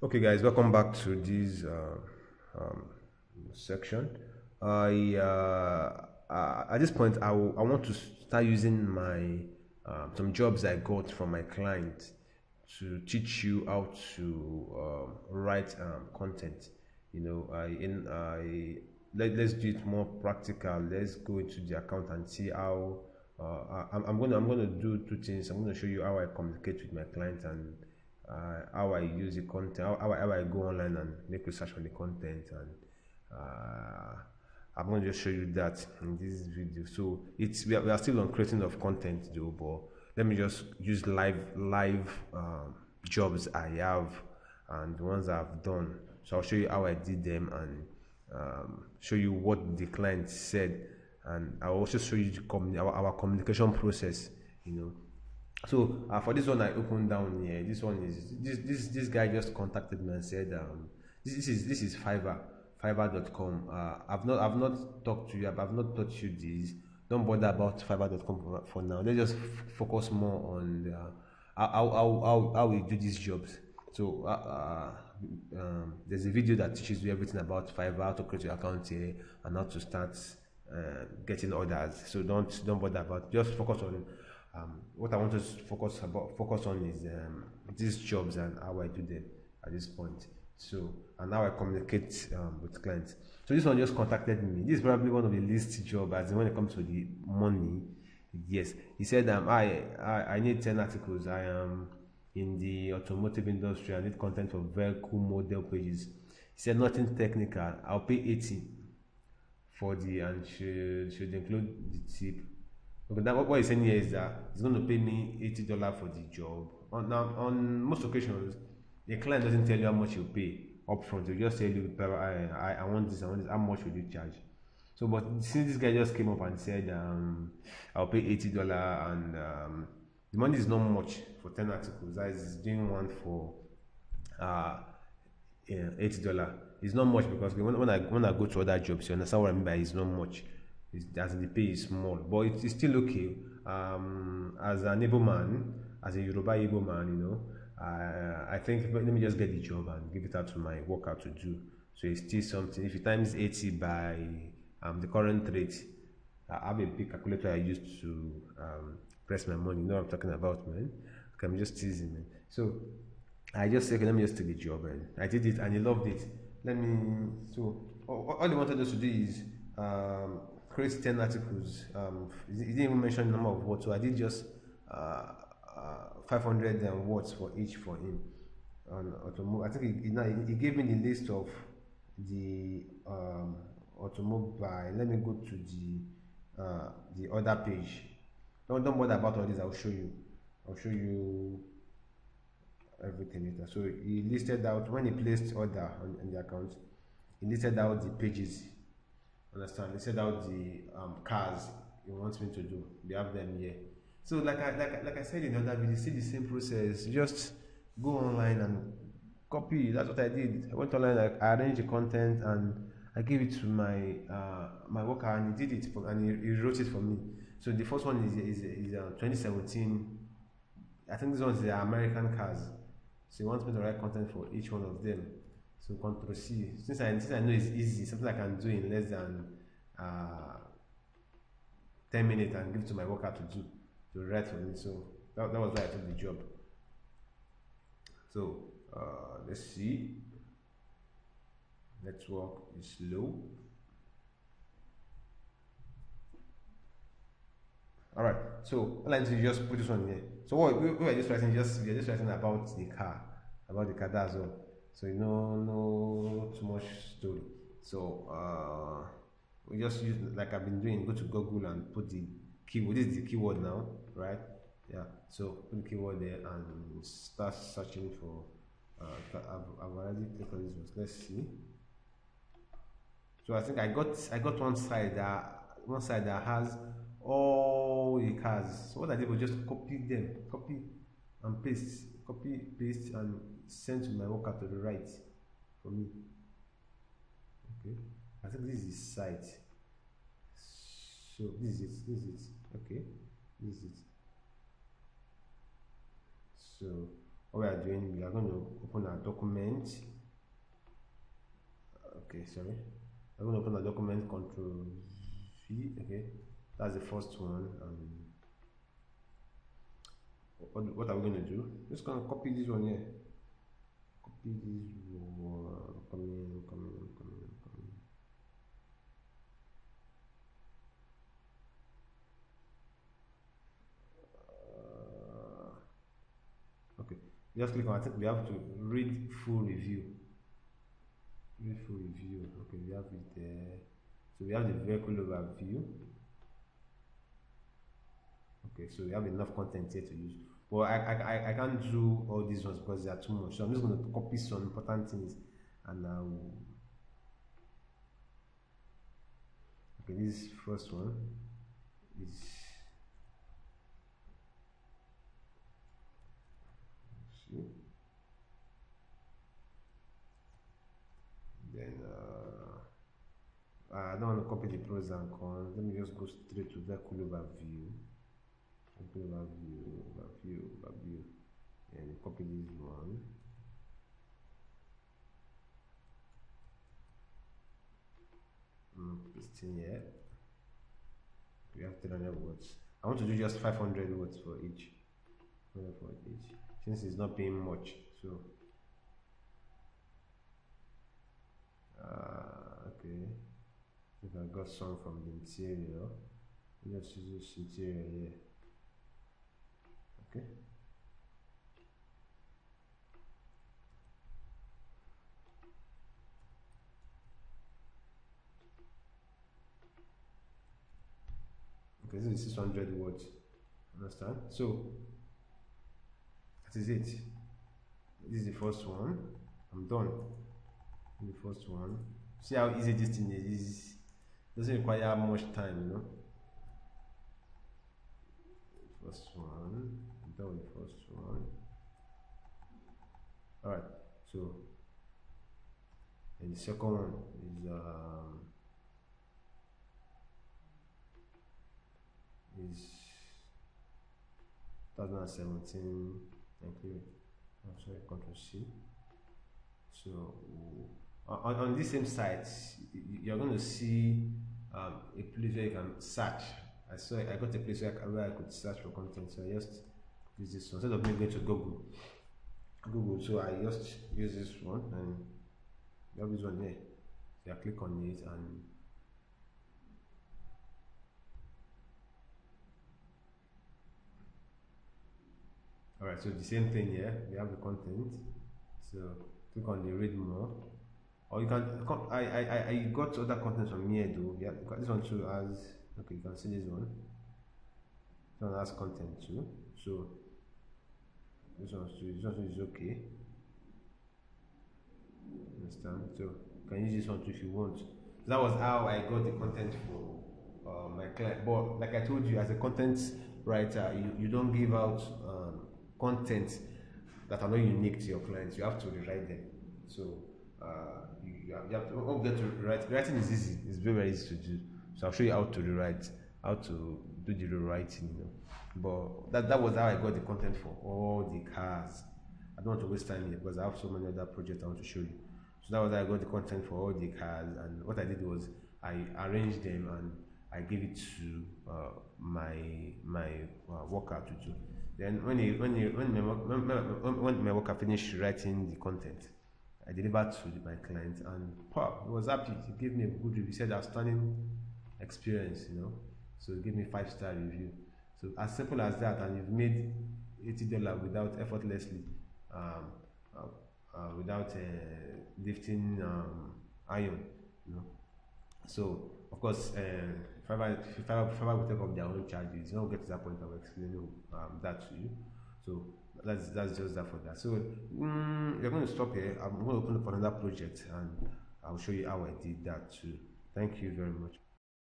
Okay, guys, welcome back to this um, section. At this point, I want to start using my some jobs I got from my client to teach you how to write content. Let's do it more practical. Let's go into the account and see how. I'm gonna do two things. I'm gonna show you how I communicate with my client and how I use the content, how I go online and make research on the content, and uh, I'm going to just show you that in this video. So we are still on creating of content though, but let me just use live jobs I have and the ones I've done. So I'll show you how I did them and show you what the client said, and I'll also show you our communication process. You know, so for this one I opened down here. This one is this guy just contacted me and said this is Fiverr.com. I've not talked to you. I've not taught you this. Don't bother about Fiverr.com for now. Let's just focus more on how we do these jobs. So there's a video that teaches you everything about Fiverr, how to create your account here, and how to start getting orders. So don't bother about. Just focus on what I want to focus on is these jobs and how I do them at this point. So and how I communicate with clients. So this one just contacted me. This is probably one of the least job as in when it comes to the money. Yes, he said I need 10 articles. I am in the automotive industry. I need content for vehicle model pages. He said nothing technical. I'll pay 80 for the and should include the tip. Okay, now what he's saying here is that he's going to pay me $80 for the job. On most occasions, the client doesn't tell you how much you pay upfront. They just tell you, I want this, I want this. How much will you charge? So, but since this guy just came up and said, I'll pay $80, and the money is not much for 10 articles. That is doing one for $80. It's not much because when I go to other jobs, you understand what I mean by it's not much. As the pay is small, but it's still okay. As an Igbo man, as a Yoruba Igbo man, I think let me just get the job and give it out to my worker to do. So it's still something. If you times 80 by the current rate, I have a big calculator I use to press my money. You know what I'm talking about, man. Okay, I'm just teasing, man. So I just said, okay, let me just take the job, and I did it, and he loved it. So all he wanted us to do is create 10 articles. He didn't even mention the number of words, so I did just 500 words for each for him. I think he gave me the list of the automobile. Let me go to the other page. Don't bother about all this. I'll show you everything later. So he listed out when he placed order on the account. He listed out the pages. Understand? He said out the cars he wants me to do. We have them here. So like I said in the other video, see the same process. Just go online and copy. That's what I did. I went online, I arranged the content and I gave it to my my worker, and he did it and he wrote it for me. So the first one is 2017. I think this one is the American cars. So he wants me to write content for each one of them. So Control C. Since I know it's easy, something I can do in less than 10 minutes and give to my worker to write for me. So that was why I took the job. So let's see. Network is slow. All right. So all I need to just put this one here. So what we are just writing, we are just writing about the car, that's all. So no too much story. So we just use, like I've been doing, go to Google and put the keyword. This is the keyword now, right? Yeah. So put the keyword there and start searching for. I've already clicked on this one. Let's see. So I think I got one side that has all the cars. So what I did was just copy and paste and send to my worker to the right for me. Okay, I think this is his site. So this is it. Okay, this is it. So what we are doing, we are going to open our document. Okay, sorry. I'm going to open a document, Control V. Okay, that's the first one. What are we going to do? Just going to copy this one here. Copy this one. Come in. Okay, just click on. I think we have to read full review. Read full review. Okay, we have it there. So we have the vehicle overview. Okay, so we have enough content here to use. But I can't do all these ones because they are too much. So I'm just going to copy some important things and okay, this first one is then I don't want to copy the pros and cons. Let me just go straight to vehicle overview. Overview, and copy this one. Paste in here. We have 300 words. I want to do just 500 words for each. Since it's not paying much, so okay. If I got some from the interior, let's use this interior here. Okay. Okay, this is 600 words. Understand? So that is it. This is the first one. I'm done. The first one. See how easy this thing is. Doesn't require much time, you know. First one. I'm done with the first one. Alright, so and the second one is 2017. I'm sorry, Control C. So on this same site, you're going to see a place where you can search. I got a place where I could search for content. So I just use this one instead of me going to Google. So I just use this one, and you have this one here. So I click on it, and alright, so the same thing here. We have the content. So click on the read more, or you can I got other content from here though. Yeah, this one too has, okay, you can see this one. This one has content too. So this one is okay. Understand? So you can use this one too if you want. So that was how I got the content for my client. But like I told you, as a content writer, you don't give out content that are not unique to your clients. You have to rewrite them. So you have to get to write. Writing is easy. It's very easy to do. So I'll show you how to rewrite, how to do the rewriting. You know. But that was how I got the content for all the cars. I don't want to waste time here because I have so many other projects I want to show you. So that was how I got the content for all the cars. And what I did was I arranged them and I gave it to my worker to do. Then when my worker finished writing the content, I delivered to my client, and he was happy. He gave me a good review. He said outstanding experience, you know. So he gave me 5-star review. So as simple as that, and you've made $80 without effortlessly, without lifting iron, you know. So of course, Fiverr will take up their own charges. You don't get to that point of explaining that to you. So that's just that for that. So we're going to stop here. I'm going to open up another project, and I'll show you how I did that too. Thank you very much.